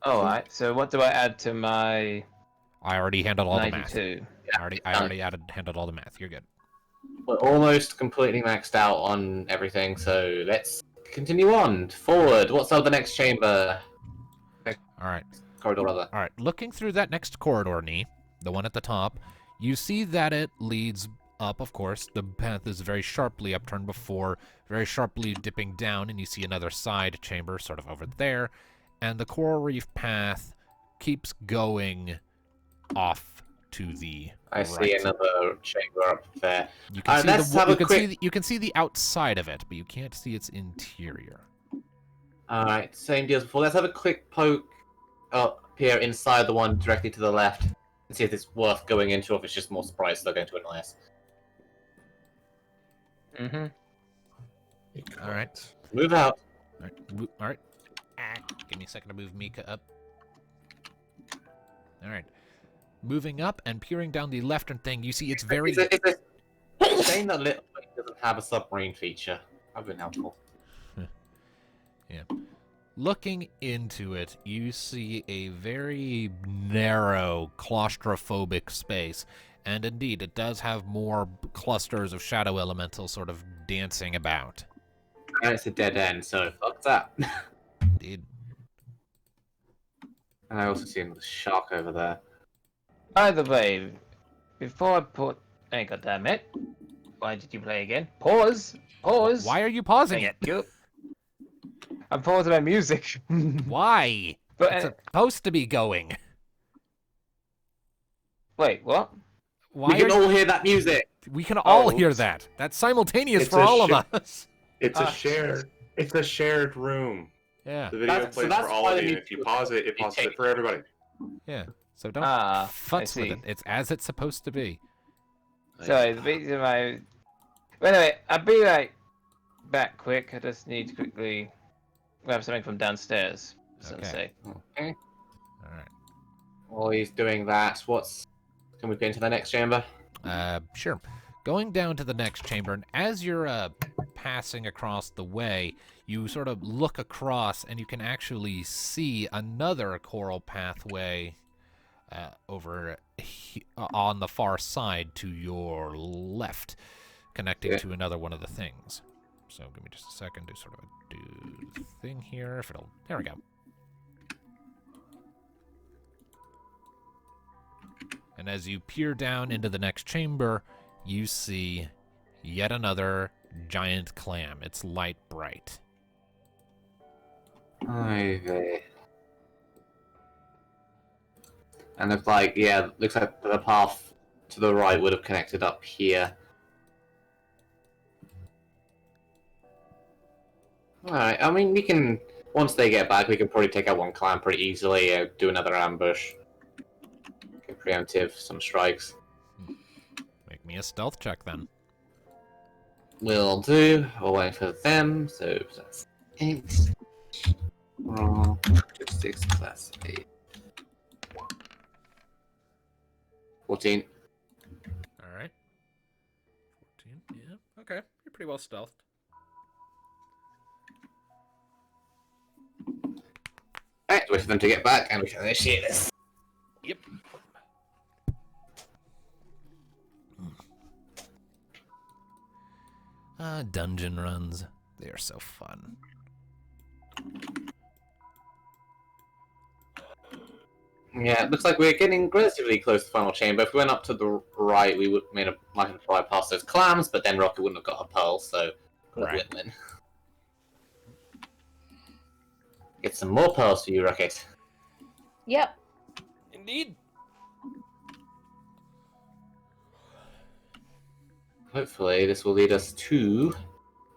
Alright, so what do I add to my I already handled all the math. 92? I already handled all the math. You're good. We're almost completely maxed out on everything, so let's continue on. Forward. What's up the next chamber? All right. Corridor, rather. All right. Looking through that next corridor, Nee, the one at the top, you see that it leads up, of course. The path is very sharply upturned before, very sharply dipping down, and you see another side chamber sort of over there. And the coral reef path keeps going off to the I right. see another chamber up there. You can see let's have a quick... you can see the outside of it, but you can't see its interior. Alright, same deal as before. Let's have a quick poke up here inside the one directly to the left and see if it's worth going into or if it's just more surprise they're going to annoy us. All right. Move out. All right. Give me a second to move Mika up. All right. Moving up and peering down the left thing, you see it's very... It's a shame that Little Lake doesn't have a submarine feature. That would have been helpful. Yeah. Looking into it, you see a very narrow, claustrophobic space. And indeed, it does have more clusters of shadow elementals sort of dancing about. And it's a dead end, so fuck that. Indeed. And I also see another shark over there. By the way, before I put... Hey, goddammit. Why did you play again? Pause! Pause! Why are you pausing it? Thank you. I'm pausing my music. Why? But, It's supposed to be going. Wait, what? Why we can all hear that music! We can all hear that. That's simultaneous It's for all of us. It's a shared. It's a shared room. Yeah. The video plays that's for all why of they you. need And if you to- pause it, it pauses it for everybody. Yeah. So don't I futz with see. it. It's as it's supposed to be. Sorry, the reason I... But anyway, I'll be right back quick. I just need to quickly grab something from downstairs. Okay. Okay. All While he's doing that, can we get into the next chamber? right. Sure. Going down to the next chamber, and as you're passing across the way, you sort of look across, and you can actually see another coral pathway over on the far side to your left, connecting to another one of the things. So give me just a second to sort of do the thing here. If it'll, there we go. And as you peer down into the next chamber, you see yet another giant clam. It's light bright. Okay. And looks like the path to the right would have connected up here. Alright, I mean, we can, once they get back, we can probably take out one clan pretty easily, do another ambush. Get preemptive, some strikes. Make me a stealth check then. Will do. We're waiting for them, so that's 8. 6 plus 8. 14. All right. 14. Yeah. Okay. You're pretty well stealthed. Alright, wait for them to get back and we can initiate this. Yep. Dungeon runs. They are so fun. Yeah, it looks like we're getting relatively close to the final chamber. If we went up to the right, we might have tried past those clams, but then Rocket wouldn't have got her pearl, so Right. win-win. Get some more pearls for you, Rocket. Yep. Indeed. Hopefully, this will lead us to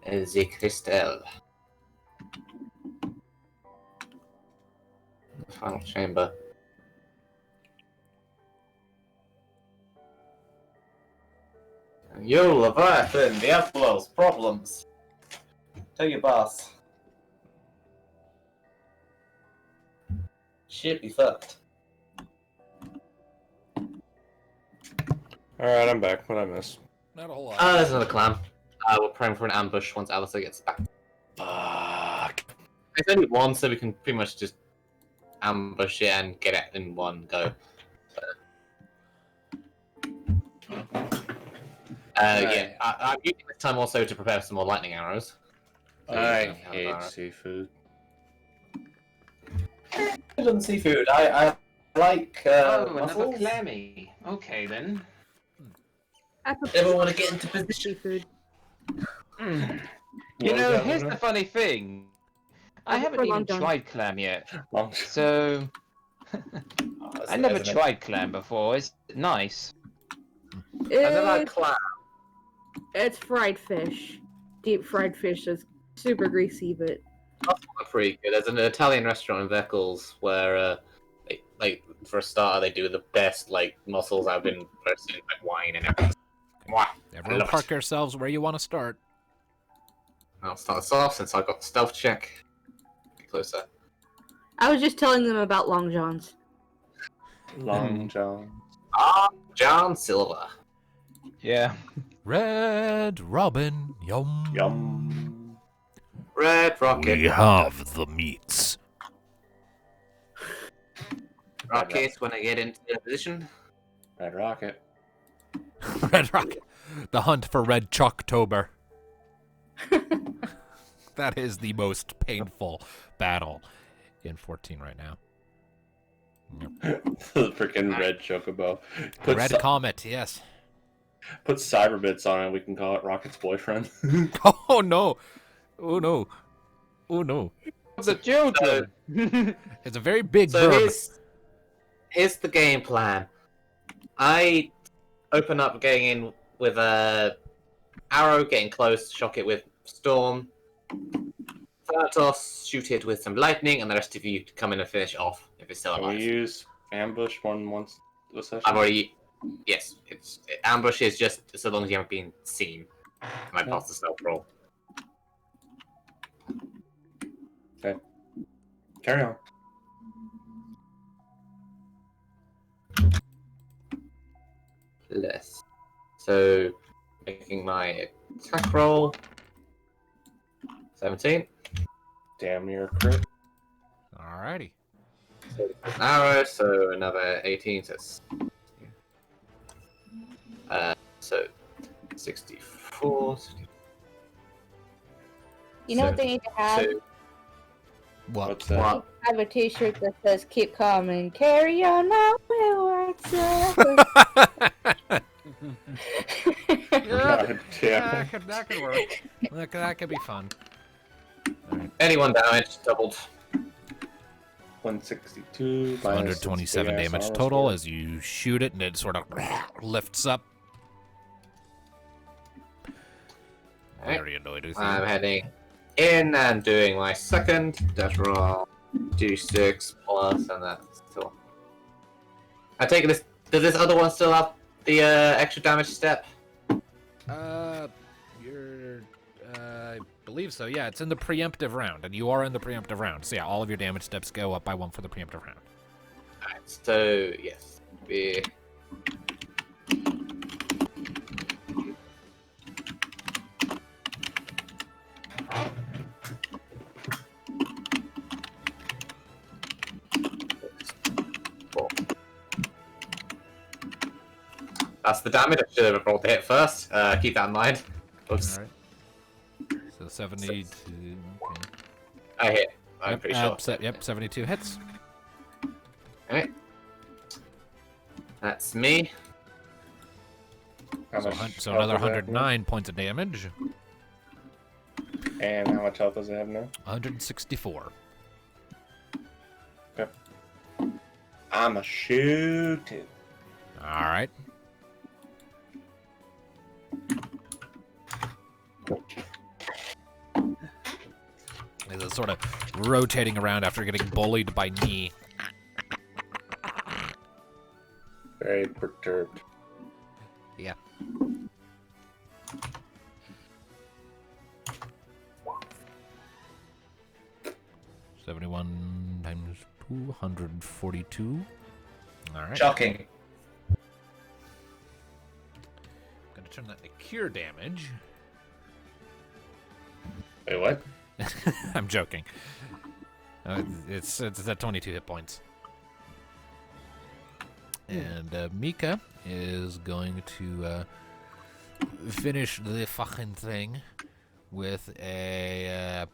the Crystal. The final chamber. Yo, Leviathan, the Outlaws, problems. Tell your boss. Shit, be fucked. Alright, I'm back. What I miss? Not a whole lot. There's another clan. We're praying for an ambush once Alistair gets back. Fuck. There's only one, so we can pretty much just ambush it and get it in one go. Yeah, I'm using this time also to prepare some more lightning arrows. I hate seafood. Good on seafood. I like Another mussels. clammy. Okay then. I prefer Ever want to get into position? seafood. You What was know, that, here's Luna? the funny thing. I I haven't prefer even Long John. tried clam yet, Long- so I never tried clam before. It's nice. I never had It's, clam. it's fried fish. Deep fried fish is super greasy, but That's pretty good. There's an Italian restaurant in Beckles where, like for a starter, they do the best mussels I've been posting, like wine and everything. Wow. Everyone love park it. yourselves where you want to start. I'll start us off since I got stealth check. Get closer. I was just telling them about Long Johns. Long John. John Silver. Yeah. Red Robin, yum. Yum. Red Rocket. We have the meats. Rocket when I get into the position. Red Rocket. Red Rocket. The hunt for Red Chalktober. That is the most painful battle in 14 right now. The freaking red chocobo. Red Comet, yes. Put cyber bits on it. We can call it Rocket's boyfriend. Oh no. Oh no. Oh no. The children. It's a very big So verb. here's the game plan. I open up getting in with a arrow, getting close, shock it with storm. Thanatos, shoot it with some lightning, and the rest of you come in and finish off if it's still Can we alive. use ambush more than once a session? I've already. Yes, ambush is just so long as you haven't been seen. And I pass the stealth roll. Carry on. Less. So, making my attack roll. 17. Damn near a crit. Alrighty. So an arrow, so another 18. So 64. You know what they need to have? So, What? What's that? what? Have a T-shirt that says "Keep calm and carry on my wayward self." God damn. That could work. That could be fun. Anyone damage doubled. 162. 127 damage total as you shoot it and it sort of lifts up. Very annoyed with I'm you. heading in and doing my second dash roll. D6 plus, and that's still. I take this. Does this other one still have the extra damage step? I believe so. Yeah, it's in the preemptive round, and you are in the preemptive round. So yeah, all of your damage steps go up by 1 for the preemptive round. Alright, so yes. Be... That's the damage. I should have rolled the hit first. Keep that in mind. Oops. All right. So 72. Okay. I hit. I'm Yep, pretty sure. Yep, 72 hits. Alright. That's me. How So, much so health another does it have now? 109 points of damage. And how much health does it have now? 164. I'm a shooting. All right. As it's sort of rotating around after getting bullied by me. Very perturbed. Yeah. $71 times 242. All right. Shocking. Gonna turn that to cure damage. Wait, what? I'm joking. It's at 22 hit points. And Mika is going to finish the fucking thing with a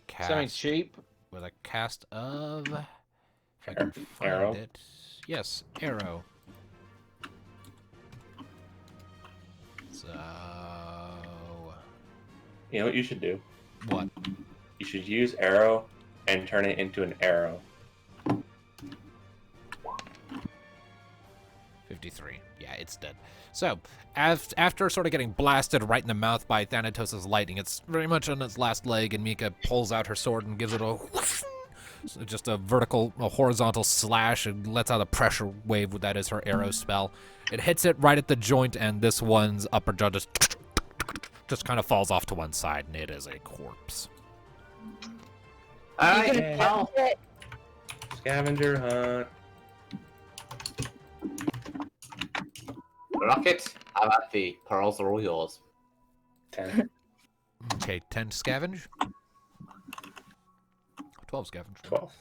cast. Something cheap. With a cast of, if I can find Arrow? it. Yes, arrow. So, You know what you should do? what? You should use arrow and turn it into an arrow. 53. Yeah, it's dead. So, after sort of getting blasted right in the mouth by Thanatos' lightning, it's very much on its last leg, and Mika pulls out her sword and gives it a so just a horizontal slash, and lets out a pressure wave that is her arrow spell. It hits it right at the joint, and this one's upper jaw just kind of falls off to one side, and it is a corpse. All You right. can count it. Scavenger hunt. Rocket, how about the pearls are all yours? 10. Okay, 10 scavenge. 12 scavenge. 12.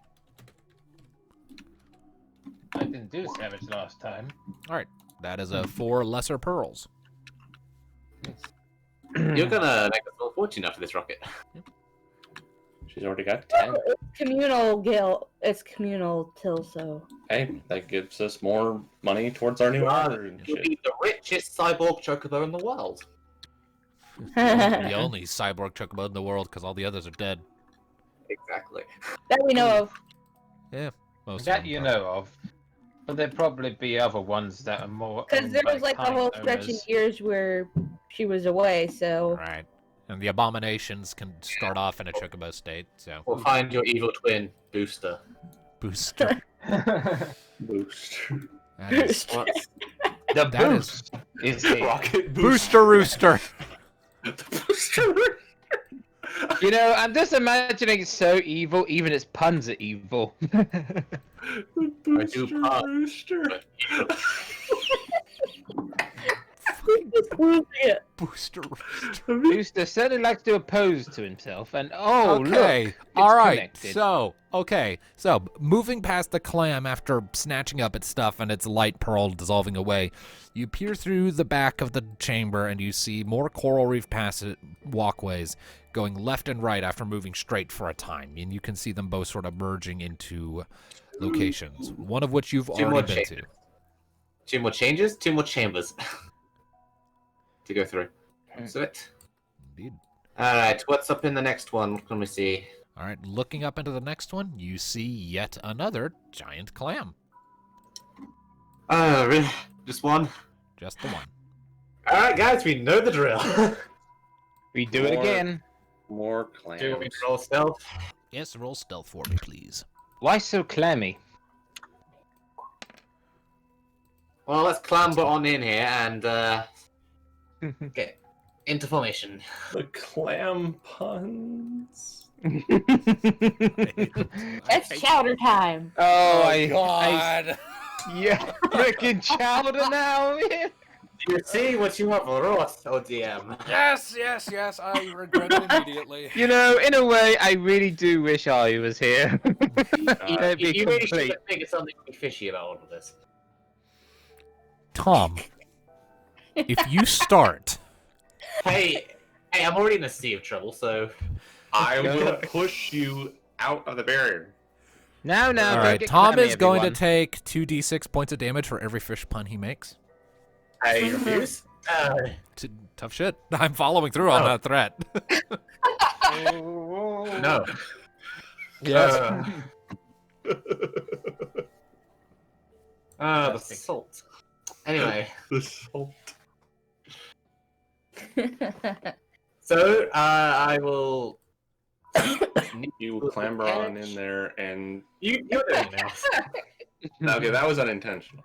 I didn't do savage last time. All right, that is 4 lesser pearls. You're gonna make a full fortune after this rocket. She's already got 10. It's communal guild. It's communal till so. Hey, that gives us more money towards our new armor and You'll shit. be the richest cyborg chocobo in the world. The only cyborg chocobo in the world, because all the others are dead. Exactly. That we know of. Yeah, most of That them you probably. know of. But there'd probably be other ones that are more. Because owned there by was like a kind whole stretch of owners. years where she was away, so. Right. And the abominations can start off in a chocobo state, so. We'll find your evil twin, Booster. Booster. Boost. That is, What's The That is- boost is here. Rocket Booster Rooster! Booster. You know, I'm just imagining it's so evil, even its puns are evil. Booster pop. Rooster. Just losing it. Booster Rooster. Booster certainly likes to oppose to himself, and oh, Okay, look, all it's right. connected. So moving past the clam after snatching up its stuff and its light pearl dissolving away, you peer through the back of the chamber and you see more coral reef walkways going left and right after moving straight for a time, and you can see them both sort of merging into locations, one of which you've Two more already been to. chambers. 2 more changes, 2 more chambers to go through. That's it. Indeed. All right, what's up in the next one? What can we see? All right, looking up into the next one, you see yet another giant clam. Oh, really? Just one? Just the one. All right, guys, we know the drill. We do it More- again. More clams. Do we roll stealth? Yes, roll stealth for me, please. Why so clammy? Well, let's clamber on in here and get into formation. The clam puns. It's chowder time. Oh, yeah, freaking chowder now, man. You see what you have wrought, ODM. Yes, I regret it immediately. You know, in a way, I really do wish I was here. It'd be You really should complete. think it's something fishy about all of this. Tom, if you start, Hey, I'm already in a sea of trouble, so I Go. will push you out of the barrier. Now, all don't right, get Tom clammy, is going to everyone. take 2d6 points of damage for every fish pun he makes. I refuse. Tough shit. I'm following through on Oh. that threat. No. Yes. The salt. Anyway, The salt. so I will. You clamber on in there and... You're doing this. Okay, that was unintentional.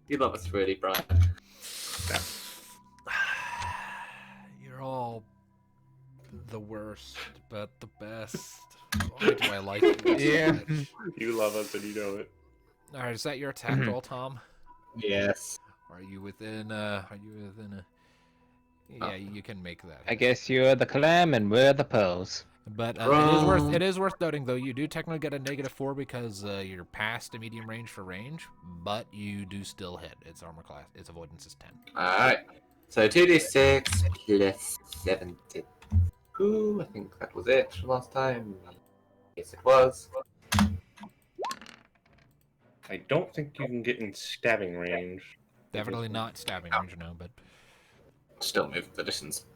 You love us really, Brian. You're all the worst, but the best. Why do I like you so Yeah. much? You love us and you know it. All right, is that your attack roll, Tom? Yes. Are you within Yeah, you can make that. I guess you're the clam and we're the pearls. But Wrong. it is worth noting though, you do technically get a -4 because you're past the medium range for range, but you do still hit. Its armor class, its avoidance is 10. Alright. So 2d6 plus 72. I think that was it from last time. Yes, it was. I don't think you can get in stabbing range. Definitely not stabbing range, no, but Still move the distance.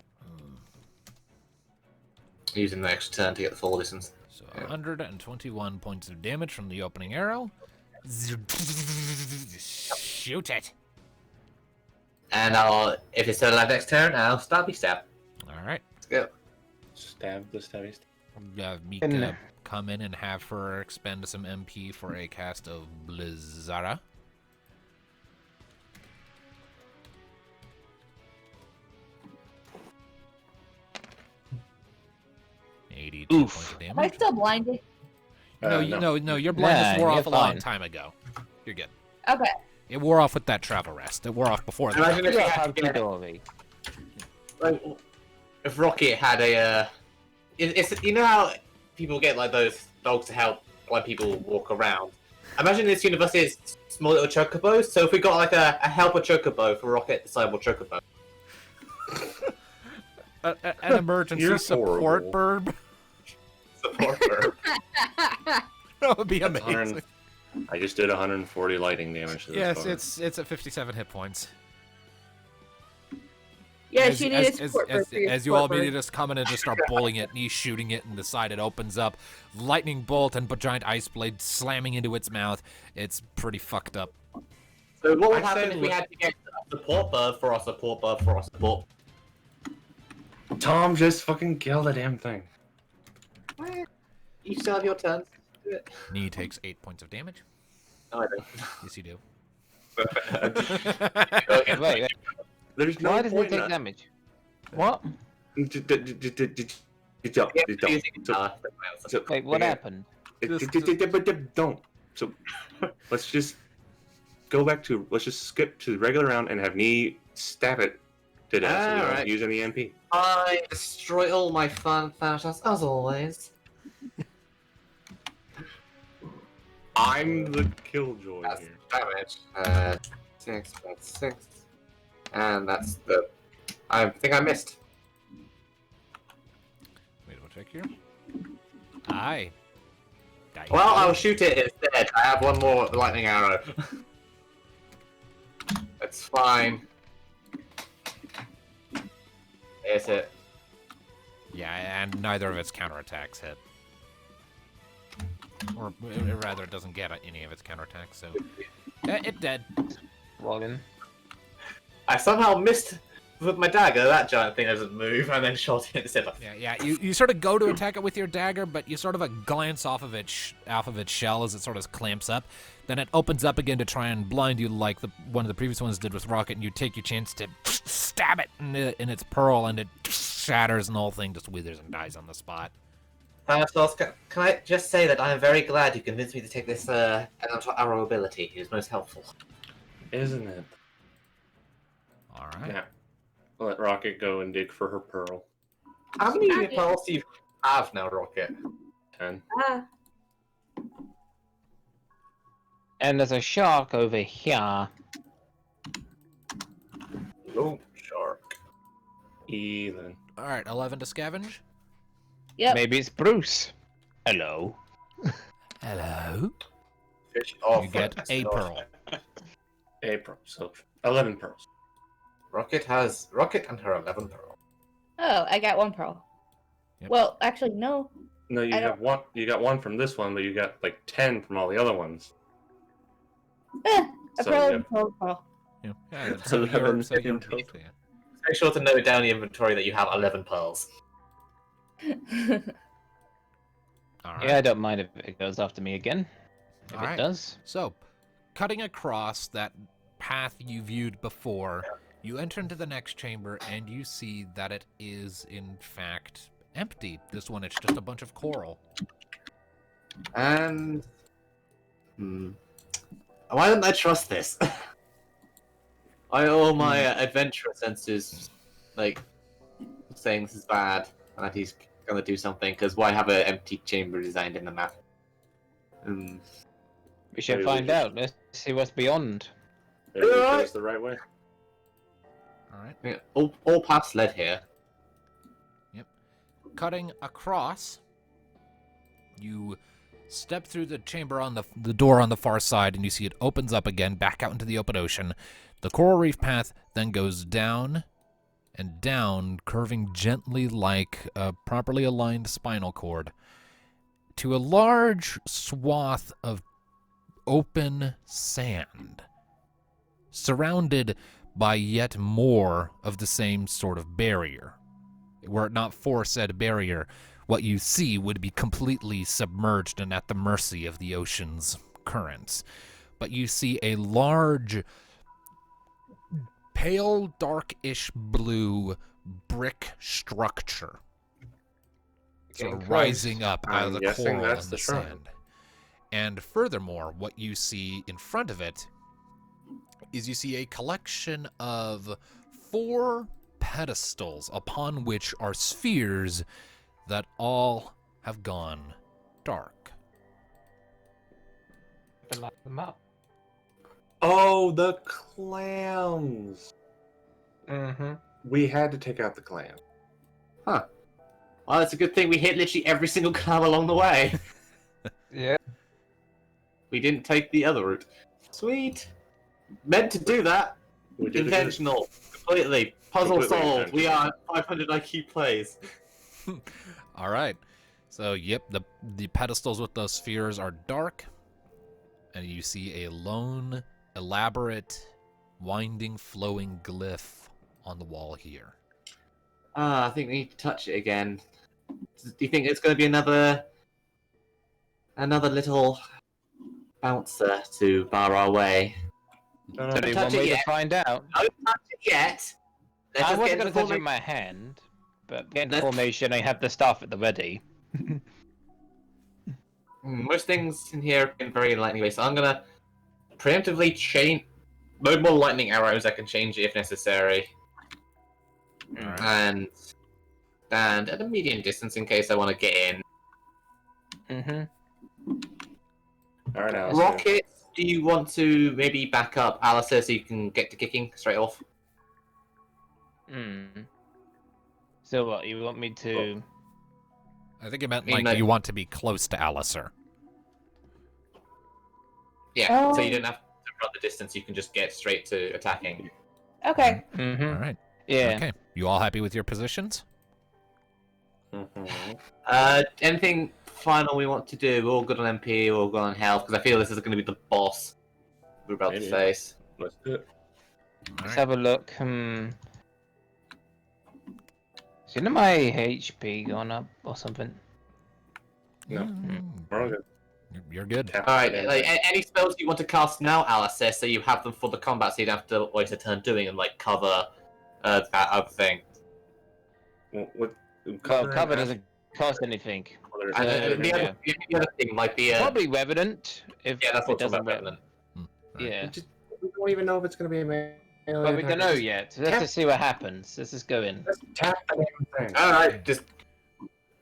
Using the extra turn to get the full distance. so 121 points of damage from the opening arrow. Shoot it. And if it's still alive next turn, I'll stabby stab. All right. Let's go. Stab the stabby. Mika come in and have her expend some MP for a cast of Blizzara. Oof. Points of Am I damage. still blinded? No, your blindness Nah, wore you're off a long fine. time ago. You're good. Okay. It wore off with that travel rest. It wore off before that. Imagine if, You're we had to get, hunky-dory. like, if Rocket had a. It's you know how people get like those dogs to help when people walk around. Imagine this universe is small little chocobos. So if we got like a helper chocobo for Rocket, the cyborg chocobo. An emergency You're support horrible. bird. Support her. That would be That's amazing. 100 I just did 140 lightning damage to this Yes, bonus. it's at 57 hit points. Yeah, as, she needed as, support bird for your as you all support immediately bird. just come in and just start bullying it, and he's shooting it, and the side it opens up, lightning bolt and giant ice blade slamming into its mouth. It's pretty fucked up. So what would I happen said if we had to get a support bird for our support bird for our support? Tom, just fucking kill the damn thing. You still have your turns. Do it. Knee takes 8 points of damage. No, I don't. Yes, you do. Okay, Wait, There's no why does it point take in damage? What? Wait, what happened? Don't. So let's just go back to. Let's just skip to the regular round and have knee stab it to death. So we don't Alright. use any MP. I destroy all my fun fantasy as always. I'm the killjoy That's here. damage. 6 plus 6. And that's the. I think I missed. Wait, we'll check here. Aye. Well, I'll shoot it instead. I have one more lightning arrow. That's fine. Is it? Yeah, and neither of its counterattacks hit. Or rather, it doesn't get any of its counterattacks, so... it dead. Rolling. I somehow missed with my dagger. That giant thing doesn't move, and then shot it instead of. Yeah. You sort of go to attack it with your dagger, but you sort of a glance off of its shell as it sort of clamps up. Then it opens up again to try and blind you like one of the previous ones did with Rocket, and you take your chance to stab it in its pearl, and it shatters, and the whole thing just withers and dies on the spot. Sauce, can I just say that I am very glad you convinced me to take this elemental arrow ability. It was most helpful. Isn't it? All right. Yeah. Let Rocket go and dig for her pearl. How many pearls do you have now, Rocket? 10. Ah, And there's a shark over here. Oh, shark. Even. All right, 11 to scavenge. Yep. Maybe it's Bruce. Hello. Hello. Fish off. You get a pearl. A pearl. So 11 pearls. Rocket and her 11 pearl. Oh, I got one pearl. Yep. Well, actually, no. No, you I have one. You got one from this one, but you got like 10 from all the other ones. A So, pearl yeah. and a pearl. Yeah, so you're 11 so you're in total. yeah. Make sure to note down the inventory that you have 11 pearls. All right. Yeah, I don't mind if it goes after me again. If All it right. does. So, cutting across that path you viewed before, you enter into the next chamber and you see that it is, in fact, empty. This one, it's just a bunch of coral. And. Why don't I trust this? I owe my adventurous senses, like, saying this is bad and that he's gonna do something. Because why have an empty chamber designed in the map? We should Maybe we find just- out. Let's see what's beyond. Maybe we chose the right way. All right. Yeah, all paths led here. Cutting across, you step through the chamber on the door on the far side, and you see it opens up again, back out into the open ocean. The coral reef path then goes down and down, curving gently like a properly aligned spinal cord, to a large swath of open sand, surrounded by yet more of the same sort of barrier. Were it not for said barrier, what you see would be completely submerged and at the mercy of the ocean's currents. But you see a large, pale, darkish blue brick structure sort of Getting rising up out of I'm the guessing coral that's and the the shrine. sand. And furthermore, what you see in front of it is you see a collection of 4 pedestals upon which are spheres that all have gone dark. Light them up. Oh, the clams! Mm-hmm. We had to take out the clam. Well, it's a good thing we hit literally every single clam along the way. Yeah. We didn't take the other route. Sweet. Meant to do that. We did it. Intentional. Completely. Puzzle Completely solved. We intentional. are 500 IQ plays. All right. So, yep, the pedestals with those spheres are dark, and you see a lone, elaborate, winding, flowing glyph on the wall here. I think we need to touch it again. Do you think it's going to be another little bouncer to bar our way? There's only touch one it way to yet. find out. Don't touch it yet. Let I us wasn't get going to into touch it with formation. my hand, but getting Let's- formation, I have the staff at the ready. Most things in here have been very lightning based, so I'm gonna preemptively change. No more lightning arrows. I can change it if necessary, All right. and stand at a medium distance in case I want to get in. Mm-hmm. All right, Alice. Rocket, do you want to maybe back up Alistair so you can get to kicking straight off? So what, you want me to... I think it meant mean, like like- you want to be close to Alistair. Yeah, so you Oh. don't have to run the distance. You can just get straight to attacking. Okay. Mm-hmm. All right. Yeah. Okay. You all happy with your positions? Anything final we want to do? We're all good on MP. We're all good on health because I feel this is going to be the boss we're about Maybe. to face. Let's do it. All Let's right. have a look. Shouldn't my HP gone up or something? No. Mm, We're all good. You're good. Tap All right. it in. Like, any spells you want to cast now, Alistair, so you have them for the combat, so you don't have to waste a turn doing them, like cover that other thing. What? Well, cover doesn't cost anything. And Uh, the other thing, like the Probably Revenant, if yeah, that's it what's doesn't about work. Revenant. Yeah. We don't even know if it's gonna be a melee. But we don't know attack. yet. So let's just see what happens. Let's just go in. Just tap the damn thing. All right, just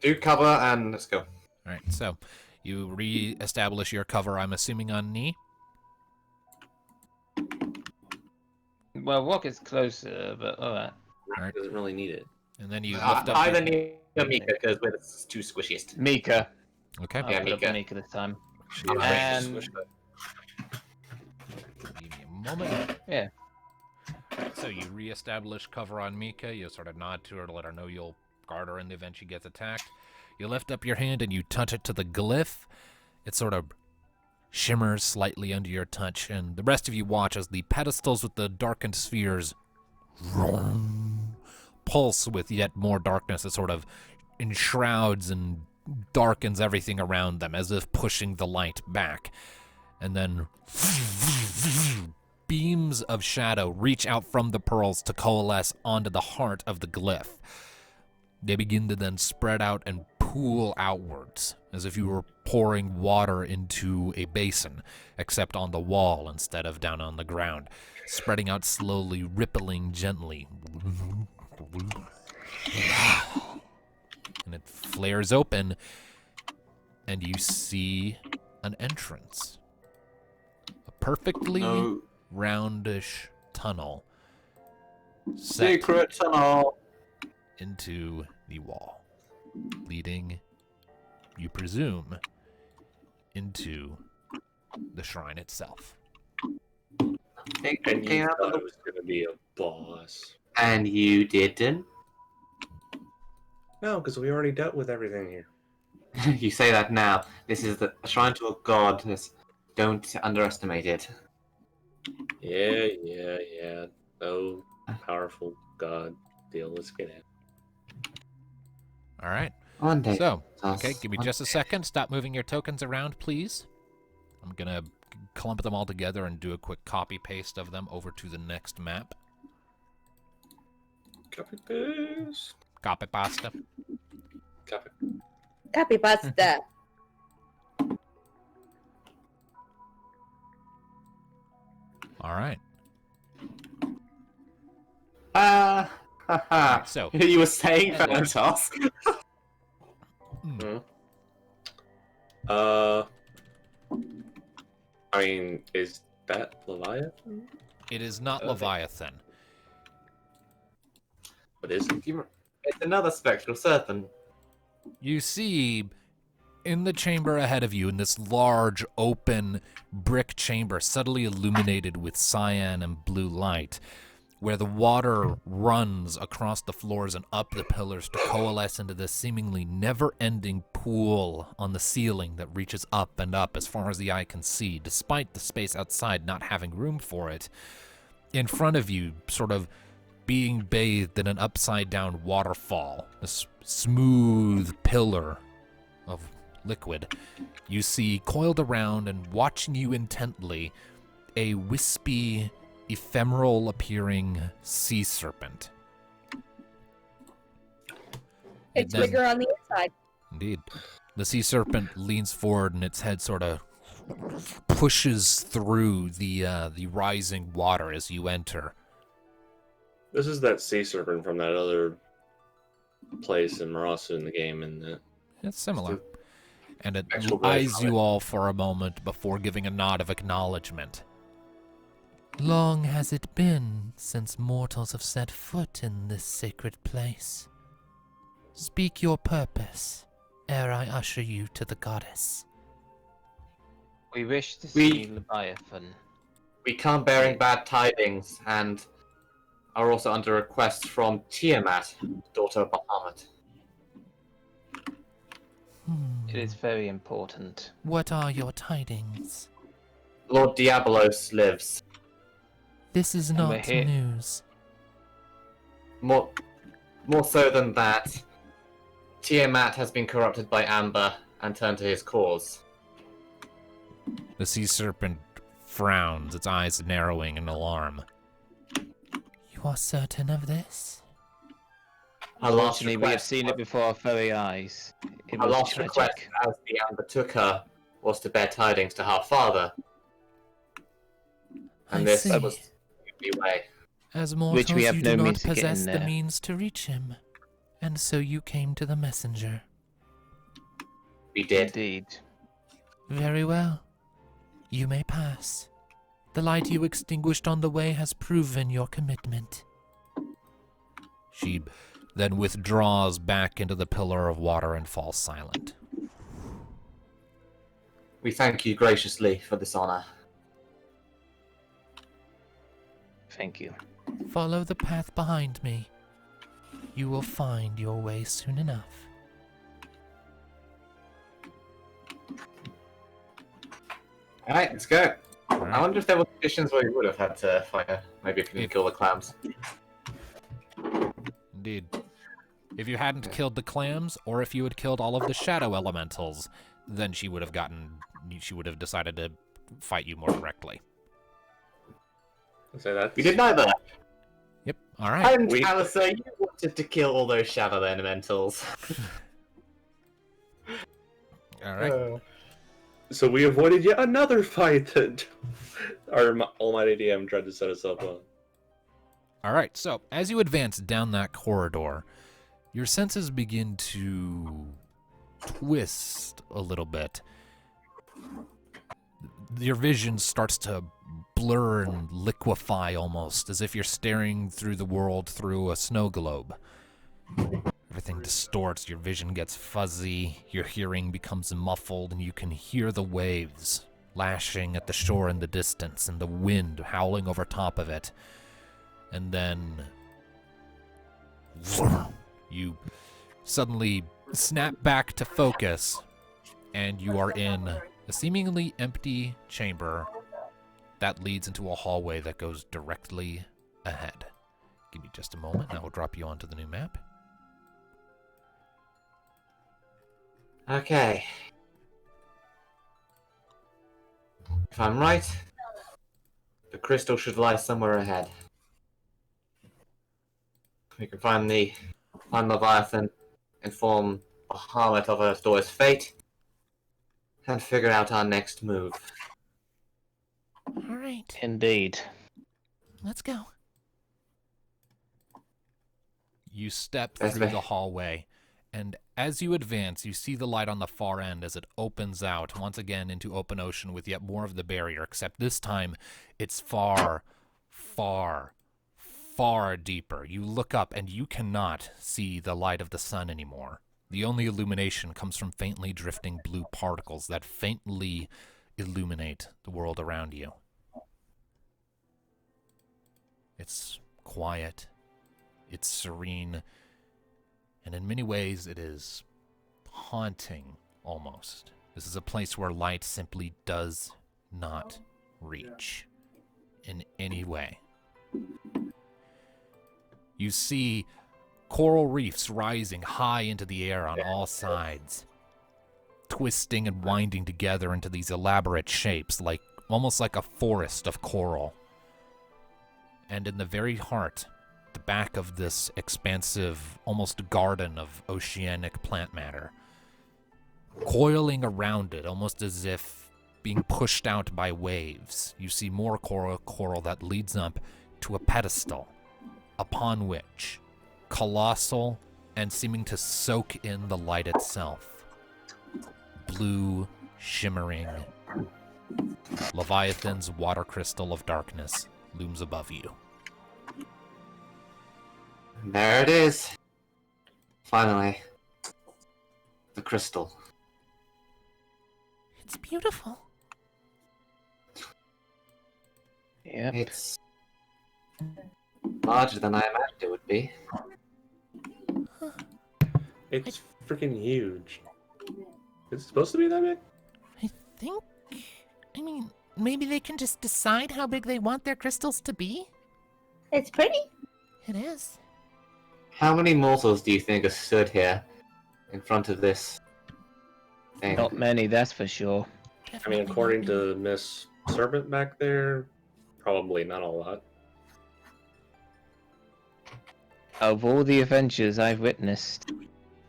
do cover and let's go. All right. So you re-establish your cover, I'm assuming, on knee. Well, Rocket's closer, but alright. Alright. Doesn't really need it. And then you lift up. Either me or Mika, because we're the two squishiest. Mika. Okay. I'll Yeah, put up Mika. Mika this time. I'm And- afraid to squish Give me a moment. Yeah. So you re-establish cover on Mika. You sort of nod to her to let her know you'll guard her in the event she gets attacked. You lift up your hand and you touch it to the glyph. It sort of shimmers slightly under your touch, and the rest of you watch as the pedestals with the darkened spheres pulse with yet more darkness. It sort of enshrouds and darkens everything around them, as if pushing the light back. And then beams of shadow reach out from the pearls to coalesce onto the heart of the glyph. They begin to then spread out and pool outwards, as if you were pouring water into a basin, except on the wall instead of down on the ground, spreading out slowly, rippling gently. And it flares open, and you see an entrance. A perfectly No. roundish tunnel set Secret tunnel. into the wall, leading, you presume, into the shrine itself. And you thought it was going to be a boss. And you didn't? No, because we already dealt with everything here. You say that now. This is a shrine to a god. Don't underestimate it. Yeah. Oh, powerful god deal. Let's get it. All right. One day. So, okay, give me just a second. Stop moving your tokens around, please. I'm going to clump them all together and do a quick copy-paste of them over to the next map. Copy paste. Copy-pasta. Copy. Copy pasta. All right. Haha. So, You were saying, Thanatos? I mean, is that Leviathan? it is not Leviathan. What is it? It's another spectral serpent. You see, in the chamber ahead of you, in this large, open brick chamber, subtly illuminated with cyan and blue light, where the water runs across the floors and up the pillars to coalesce into this seemingly never-ending pool on the ceiling that reaches up and up as far as the eye can see, despite the space outside not having room for it. In front of you, sort of being bathed in an upside-down waterfall, this smooth pillar of liquid, you see coiled around and watching you intently a wispy, ephemeral-appearing sea serpent. It's Then- bigger on the inside. Indeed. The sea serpent leans forward and its head sort of pushes through the rising water as you enter. This is that sea serpent from that other place in Marasu in the game, and It's similar. And it actual eyes version of you all for a moment before giving a nod of acknowledgement. Long has it been since mortals have set foot in this sacred place. Speak your purpose, ere I usher you to the goddess. We wish to We- see Leviathan. We come bearing bad tidings and are also under request from Tiamat, daughter of Bahamut. It is very important. What are your tidings? Lord Diabolos lives. This is And we're not here- news. More so than that, Tiamat has been corrupted by Amber and turned to his cause. The sea serpent frowns, its eyes narrowing in alarm. You are certain of this? Her last Unfortunately, we have request, seen it before our very eyes. It her was last tragic. request, as the Amber took her, was to bear tidings to her father. And I this see. was the way. As Which mortals, we have you no do not means to get in possess the there. means to reach him, and so you came to the messenger. We did. Indeed. Very well. You may pass. The light you extinguished on the way has proven your commitment. She then withdraws back into the pillar of water and falls silent. We thank you graciously for this honor. Thank you. Follow the path behind me. You will find your way soon enough. Alright, let's go. I Alright. wonder if there were conditions where we would have had to fight her. Maybe if we can kill the clams. Indeed. If you hadn't killed the clams, or if you had killed all of the shadow elementals, then she would have decided to fight you more directly. say that. We did neither. Yep. All right. And We- Alistair, you wanted to kill all those shadow elementals. All right. So we avoided yet another fight that our almighty DM tried to set us up on. All right. So as you advance down that corridor, your senses begin to twist a little bit. Your vision starts to blur and liquefy almost, as if you're staring through the world through a snow globe. Everything distorts, your vision gets fuzzy, your hearing becomes muffled, and you can hear the waves lashing at the shore in the distance and the wind howling over top of it. And then you suddenly snap back to focus, and you are in a seemingly empty chamber that leads into a hallway that goes directly ahead. Give me just a moment, and I will drop you onto the new map. Okay. If I'm right, the crystal should lie somewhere ahead. We can find Leviathan, inform Bahamut of Earthdoor's fate, and figure out our next move. All right, Indeed. let's go. You step That's through me. the hallway, and as you advance, you see the light on the far end as it opens out once again into open ocean with yet more of the barrier, except this time it's far, far, far deeper. You look up and you cannot see the light of the sun anymore. The only illumination comes from faintly drifting blue particles that faintly illuminate the world around you. It's quiet, it's serene, and in many ways it is haunting almost. This is a place where light simply does not reach in any way. You see coral reefs rising high into the air on all sides, twisting and winding together into these elaborate shapes, like almost like a forest of coral. And in the very heart, the back of this expansive, almost garden of oceanic plant matter, coiling around it, almost as if being pushed out by waves, you see more coral that leads up to a pedestal, upon which, colossal and seeming to soak in the light itself, blue, shimmering, Leviathan's water crystal of darkness looms above you. There it is. Finally. The crystal. It's beautiful. Yep. It's larger than I imagined it would be. It's freaking huge. Is it supposed to be that big? I mean, maybe they can just decide how big they want their crystals to be? It's pretty. It is. How many mortals do you think are stood here in front of this thing? Not many, that's for sure. I mean, according to Miss Servant back there, probably not a lot. Of all the adventures I've witnessed,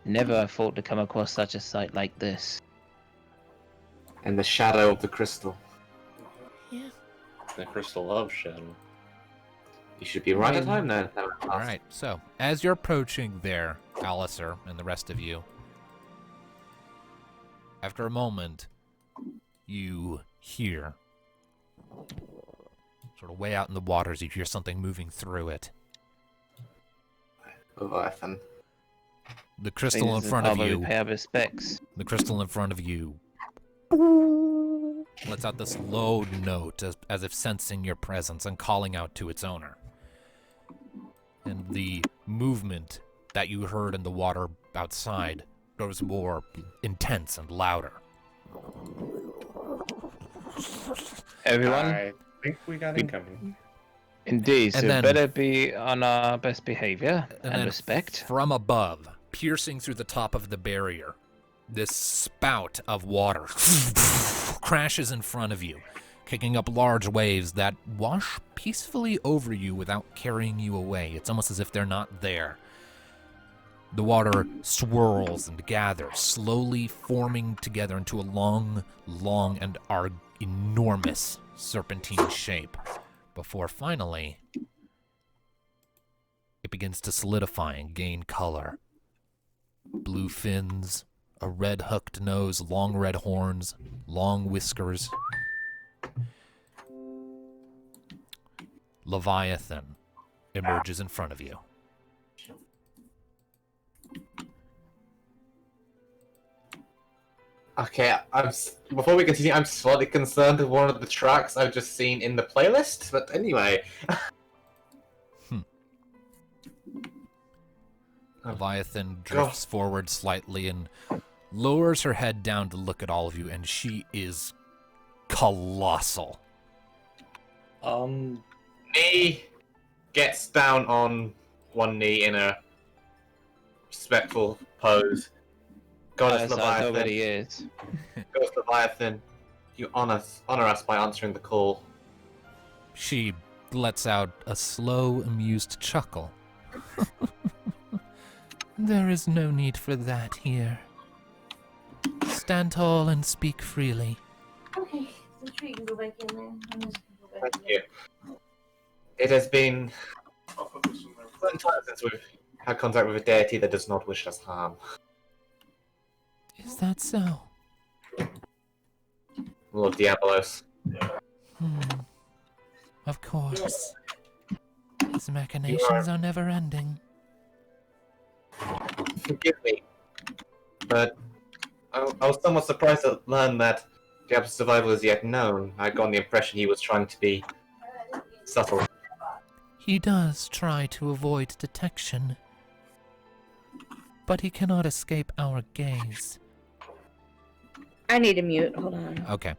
never I thought to come across such a sight like this. In the shadow of the crystal. Yeah. The crystal of shadow. You should be right at home then. All right, so as you're approaching there, Alistair and the rest of you, after a moment, you hear, sort of way out in the waters, you hear something moving through it. Leviathan. The crystal in front of you, Pay our respects. the crystal in front of you lets out this low note as if sensing your presence and calling out to its owner. And the movement that you heard in the water outside grows more intense and louder. Everyone, I think we got incoming. indeed, so And then- better be on our best behavior and then respect. From above, piercing through the top of the barrier, this spout of water crashes in front of you, kicking up large waves that wash peacefully over you without carrying you away. It's almost as if they're not there. The water swirls and gathers, slowly forming together into a long, and enormous serpentine shape, before finally it begins to solidify and gain color blue fins, a red hooked nose, long red horns, long whiskers. Leviathan emerges in front of you. Okay, before we continue, I'm slightly concerned with one of the tracks I've just seen in the playlist, but anyway. Leviathan drifts forward slightly and lowers her head down to look at all of you, and she is colossal. Knee gets down on one knee in a respectful pose. Goddess As Leviathan. already is. Goddess Leviathan, you honor us by answering the call. She lets out a slow, amused chuckle. There is no need for that here. Stand tall and speak freely. Okay, so sure you can go back in there. I'm just gonna go back Thank in there. you. It has been some time since we've had contact with a deity that does not wish us harm. Is that so? Lord Diabolos. Of course. These machinations are never ending. Forgive me, but I was somewhat surprised to learn that Diablo's survival is yet known. I got the impression he was trying to be subtle. He does try to avoid detection, but he cannot escape our gaze. I need to mute. Hold on. Okay.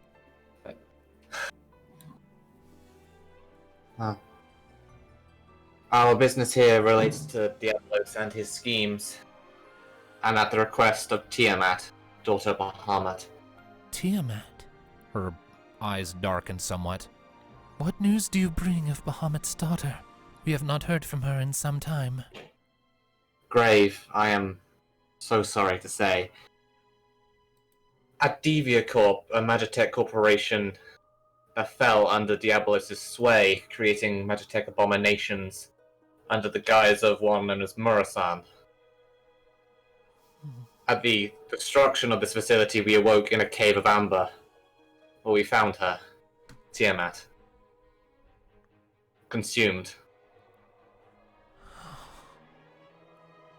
Our business here relates to Diablos and his schemes, and at the request of Tiamat, daughter of Bahamut. Tiamat? Her eyes darken somewhat. What news do you bring of Bahamut's daughter? We have not heard from her in some time. Grave, I am so sorry to say. At Deviacorp, a Magitech corporation that fell under Diabolos' sway, creating Magitech abominations under the guise of one known as Murasan. At the destruction of this facility, we awoke in a cave of amber, where we found her, Tiamat, consumed.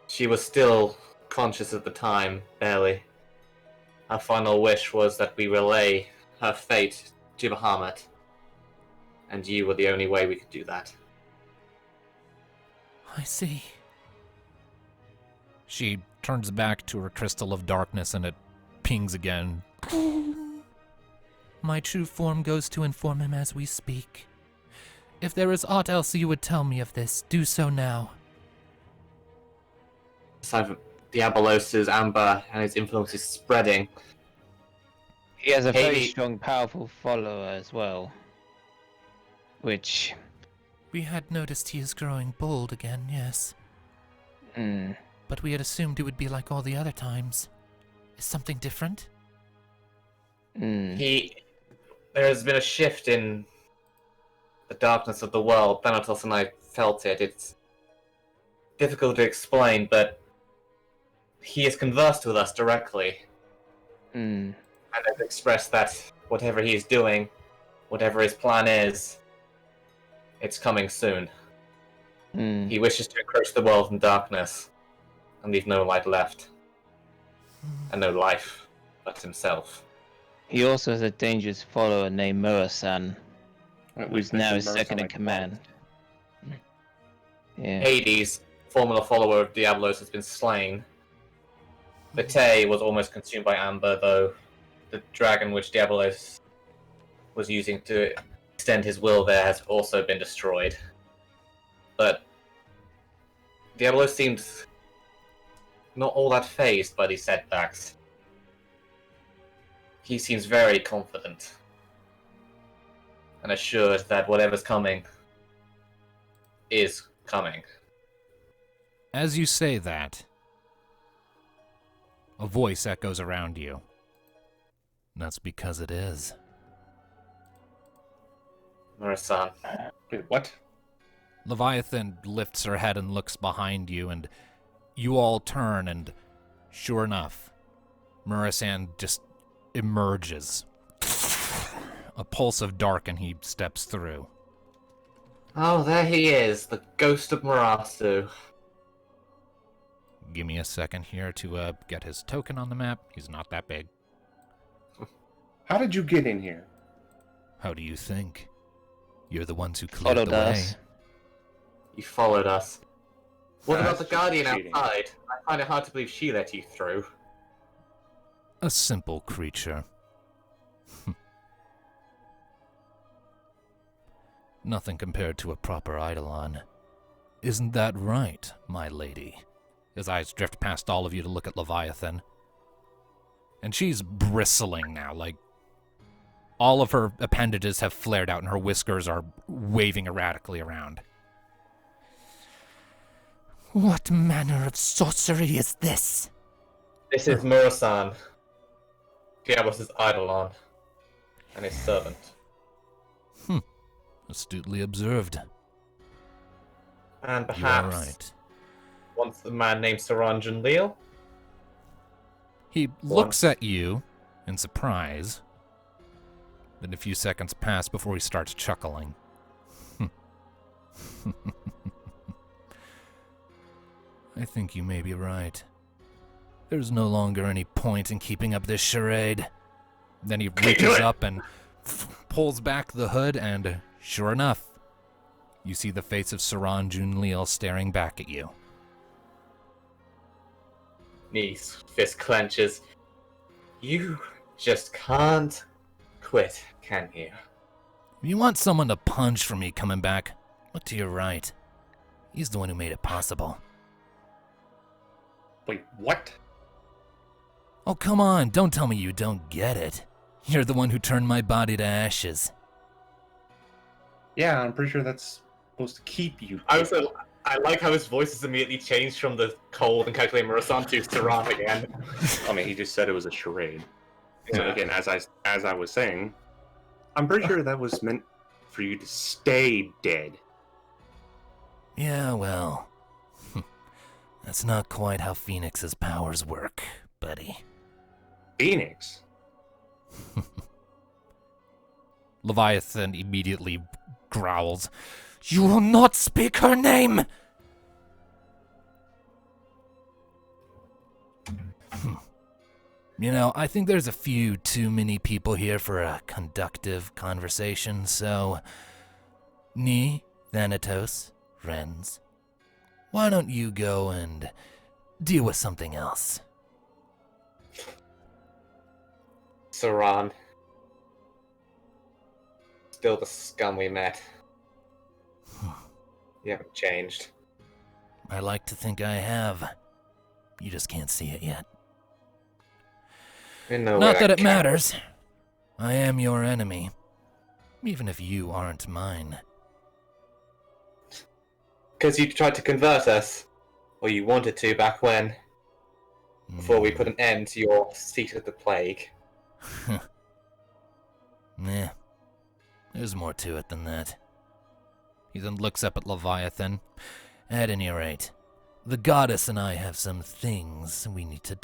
She was still conscious at the time, barely. Her final wish was that we relay her fate to Bahamut, and you were the only way we could do that. I see. She turns back to her crystal of darkness and it pings again. My true form goes to inform him as we speak. If there is aught else you would tell me of this, do so now. Aside from Diabolos' amber and his influence is spreading. He has a very Haley- strong, powerful follower as well. Which, We had noticed he is growing bold again, yes. mm, But we had assumed it would be like all the other times. Is something different? There has been a shift in the darkness of the world. Thanatos and I felt it. It's difficult to explain, but he has conversed with us directly. And has expressed that whatever he's doing, whatever his plan is, it's coming soon. He wishes to encroach the world in darkness and leave no light left. And no life but himself. He also has a dangerous follower named Murasan, who's now his second in command. Yeah. Hades, former follower of Diablos, has been slain. Vitae was almost consumed by amber, though the dragon which Diablos was using to extend his will there has also been destroyed. But Diablos seemed not all that fazed by these setbacks. He seems very confident and assured that whatever's coming is coming. As you say that, a voice echoes around you. That's because it is. Murasan. Wait, what? Leviathan lifts her head and looks behind you, and you all turn, and Sure enough, Murasan just emerges. A pulse of dark, and he steps through. Oh, there he is, the ghost of Marasu. Give me a second here to get his token on the map. He's not that big. How did you get in here? How do you think? You're the ones who cleared Followed the way. us. You followed us. What about the That's Guardian cheating. outside? I find it hard to believe she let you through. A simple creature. Nothing compared to a proper Eidolon. Isn't that right, my lady? His eyes drift past all of you to look at Leviathan. And she's bristling now, like all of her appendages have flared out and her whiskers are waving erratically around. What manner of sorcery is this? This is Murasan, Diablos' Eidolon, and his servant. Astutely observed. And You are perhaps right. once a man named Saranjan Leal? He looks at you in surprise. Then a few seconds pass before he starts chuckling. I think you may be right. There's no longer any point in keeping up this charade. Then he reaches up and pulls back the hood, and sure enough, you see the face of Saranjun Leal staring back at you. Knees, fist clenches. You just can't quit, can you? If you want someone to punch for me coming back, look to your right. He's the one who made it possible. Wait, what? Oh, come on, don't tell me you don't get it. You're the one who turned my body to ashes. Yeah, I'm pretty sure that's supposed to keep you. I like how his voice has immediately changed from the cold and calculating Murasan to Saran again. I mean, he just said it was a charade. So Yeah. again, as I was saying, I'm pretty sure that was meant for you to stay dead. Yeah, well, that's not quite how Phoenix's powers work, buddy. Phoenix? Leviathan immediately growls, "You will not speak her name!" You know, I think there's a few too many people here for a conductive conversation, so... Ni, Thanatos, Renz, why don't you go and deal with something else? Saran. Still the scum we met. You haven't changed. I like to think I have. You just can't see it yet. Not that it matters. I am your enemy, even if you aren't mine. Because you tried to convert us. Or you wanted to back when. Before we put an end to your seat of the plague. Nah, there's more to it than that. He then looks up at Leviathan. At any rate, the goddess and I have some things we need to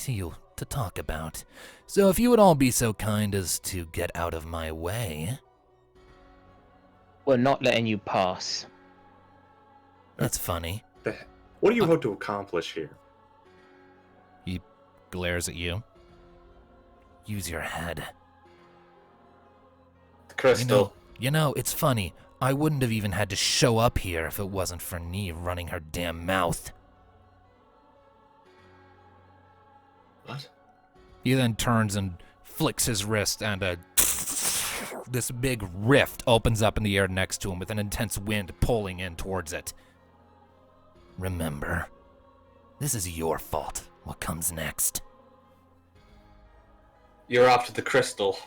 talk about. So if you would all be so kind as to get out of my way. We're not letting you pass. That's funny. What do you hope to accomplish here? He glares at you. Use your head. The crystal. You know, it's funny. I wouldn't have even had to show up here if it wasn't for Ni running her damn mouth. What? He then turns and flicks his wrist, and this big rift opens up in the air next to him with an intense wind pulling in towards it. Remember, this is your fault, what comes next. You're after the crystal.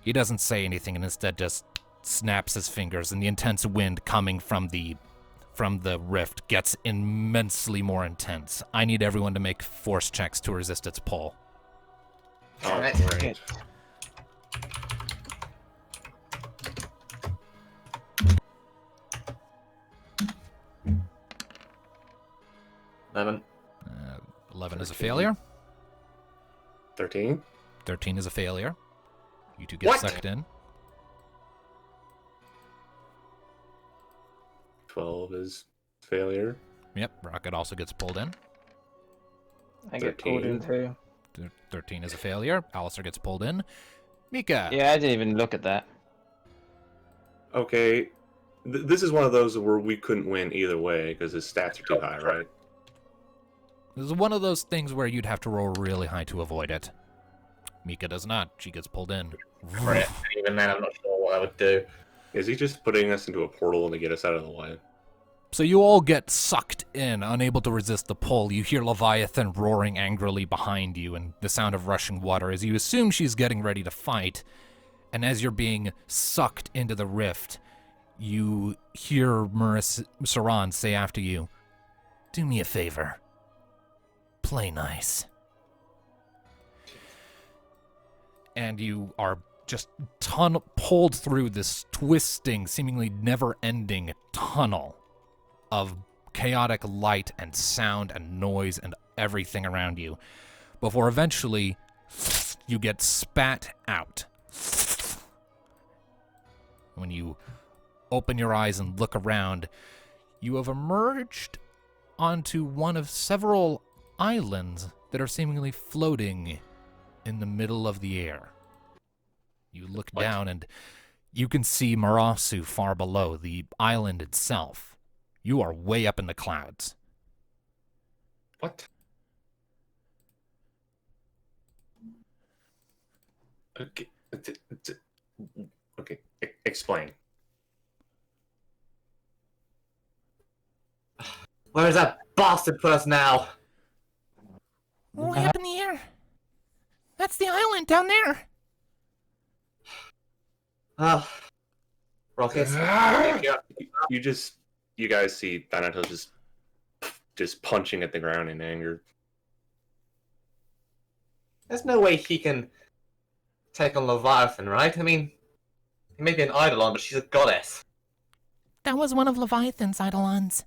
He doesn't say anything and instead just snaps his fingers, and the intense wind coming from the rift gets immensely more intense. I need everyone to make force checks to resist its pull. Oh, Right, great. good. 11 is a 13. failure. 13. 13 is a failure. You two get What? sucked in. 12 is failure. Yep, Rocket also gets pulled in. I get pulled in 13. too. 13 is a failure. Alistair gets pulled in. Mika. Yeah, I didn't even look at that. Okay. This is one of those where we couldn't win either way because his stats are too high, right? This is one of those things where you'd have to roll really high to avoid it. Mika does not. She gets pulled in. Crit. Even then, I'm not sure what I would do. Is he just putting us into a portal to get us out of the way? So you all get sucked in, unable to resist the pull. You hear Leviathan roaring angrily behind you and the sound of rushing water as you assume she's getting ready to fight. And as you're being sucked into the rift, you hear Saran say after you, "Do me a favor. Play nice." And you are just pulled through this twisting, seemingly never-ending tunnel of chaotic light and sound and noise and everything around you, before eventually you get spat out. When you open your eyes and look around, you have emerged onto one of several islands that are seemingly floating in the middle of the air. You look down and you can see Marasu far below, the island itself. You are way up in the clouds. What? Okay. Okay. Explain. Where is that bastard put us now? Way up in the air. That's the island down there. Ah, Rocket. You guys see Thanatos just punching at the ground in anger. There's no way he can take on Leviathan, right? I mean, he may be an Eidolon, but she's a goddess. That was one of Leviathan's Eidolons.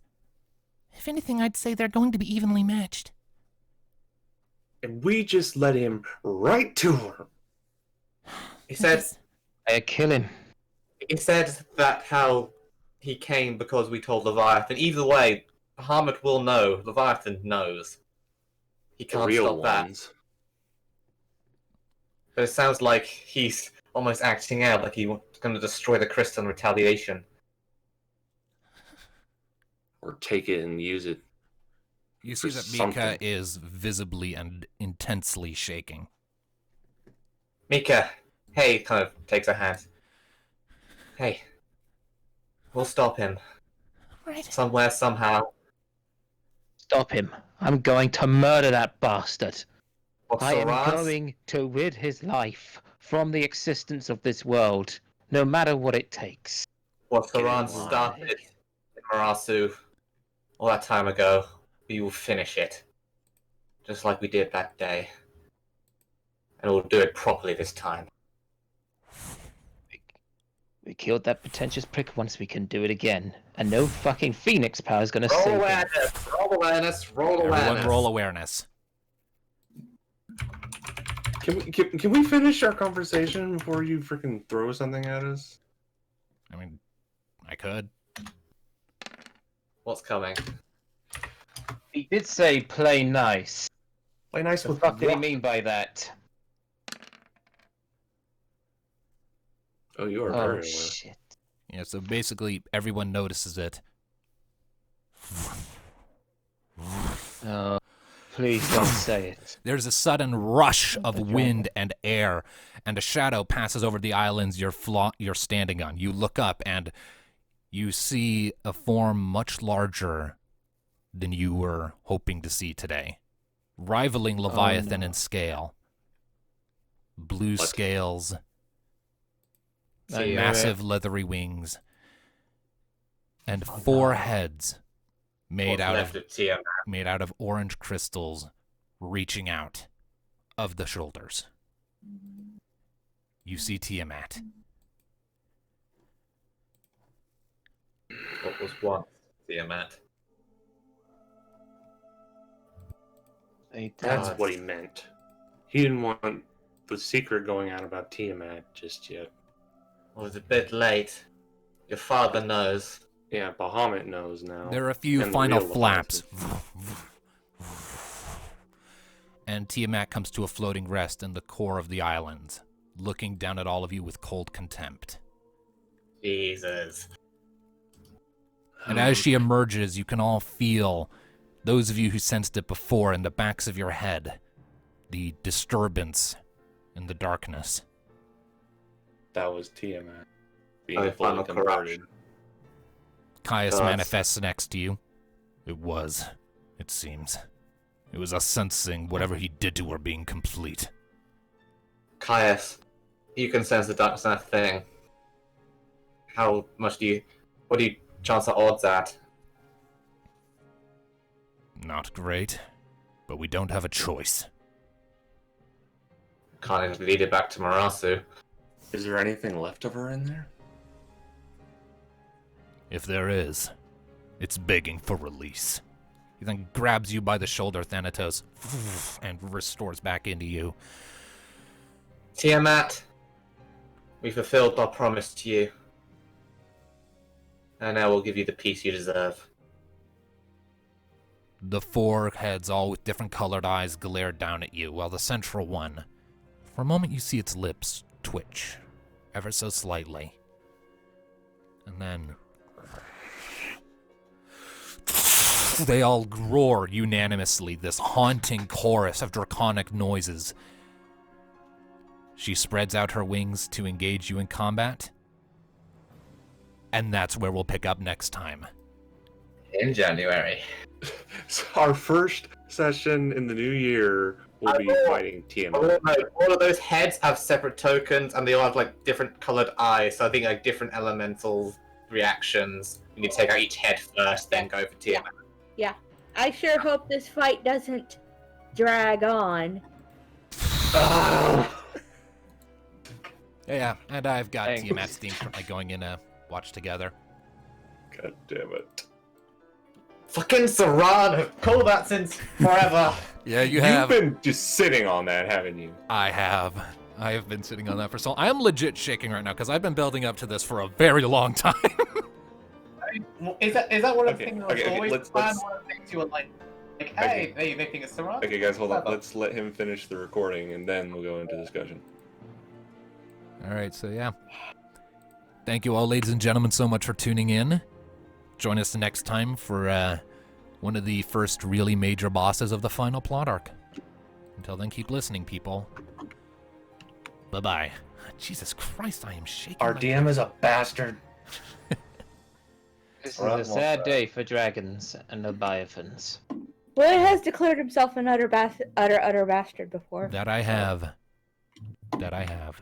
If anything, I'd say they're going to be evenly matched. And we just led him right to her. He said, I kill him. he said that how he came because we told Leviathan. Either way, Bahamut will know. Leviathan knows. He The can't real stop that. ones. But it sounds like he's almost acting out, like he's going to destroy the crystal in retaliation. Or take it and use it. You see For that Mika something. is visibly and intensely shaking. Mika, hey, kind of takes her hand. Hey, we'll stop him. Right. Somewhere, somehow. Stop him. I'm going to murder that bastard. What's I am Saran's? going to rid his life from the existence of this world, no matter what it takes. What Saran Why? started in Marasu all that time ago. We will finish it. Just like we did that day. And we'll do it properly this time. We killed that pretentious prick once, we can do it again. And no fucking Phoenix power is gonna Roll save him. awareness! Roll awareness! Roll awareness! Everyone roll awareness. Can we finish our conversation before you freaking throw something at us? I mean, I could. What's coming? He did say play nice. Play nice What the with fuck did he what? mean by that? Oh, you are Oh very aware. shit. Yeah, so basically everyone notices it. Oh, please don't say it. There's a sudden rush of wind and air, and a shadow passes over the islands you're standing on. You look up, and you see a form much larger than you were hoping to see today, rivaling Leviathan in scale. Blue What? scales, I knew massive leathery wings, and four heads made What's out left of of Tiamat? made out of orange crystals reaching out of the shoulders. You see Tiamat. What was once Tiamat? That's God. what he meant. He didn't want the secret going out about Tiamat just yet. Well, it's a bit late. Your father knows. Yeah, Bahamut knows now. There are a few And the final real flaps. Leviathan. And Tiamat comes to a floating rest in the core of the islands, looking down at all of you with cold contempt. Jesus. And as she emerges, you can all feel, those of you who sensed it before, in the backs of your head, the disturbance in the darkness. That was Tiamat. Being Oh, fully final converted. corruption. Caius Does. manifests next to you. It seems. It was us sensing whatever he did to her being complete. Caius, you can sense the darkness in that thing. What do you chance the odds at? Not great, but we don't have a choice. Can't even lead it back to Marasu. Is there anything left of her in there? If there is, it's begging for release. He then grabs you by the shoulder, Thanatos, and restores back into you. Tiamat, we fulfilled our promise to you. And now we'll give you the peace you deserve. The four heads, all with different colored eyes, glare down at you, while the central one, for a moment you see its lips twitch, ever so slightly. And then they all roar unanimously, this haunting chorus of draconic noises. She spreads out her wings to engage you in combat. And that's where we'll pick up next time. In January. So our first session in the new year will be fighting Tiamat. All of those heads have separate tokens, and they all have like different colored eyes. So I think like different elemental reactions. You need to take out each head first, then go for Tiamat. Yeah. I sure hope this fight doesn't drag on. Yeah, and I've got Thanks. Tiamat's theme currently going in a watch together. God damn it. Fucking Serrano! Call that since forever. Yeah, you You've have. been just sitting on that, haven't you? I have. I have been sitting on that for so long. I am legit shaking right now because I've been building up to this for a very long time. Is that one of the Okay, things that okay, was always let's- planned? One of the things you were like hey, they think it's Serrano? Okay, guys, hold on. Clever. Let's let him finish the recording, and then we'll go into discussion. All right, so yeah. Thank you all, ladies and gentlemen, so much for tuning in. Join us next time for one of the first really major bosses of the final plot arc. Until then, keep listening, people. Bye-bye. Jesus Christ, I am shaking. Our my- DM is a bastard. This is a sad day for dragons and leviathans. Well, it has declared himself an utter bastard before. That I have. That I have.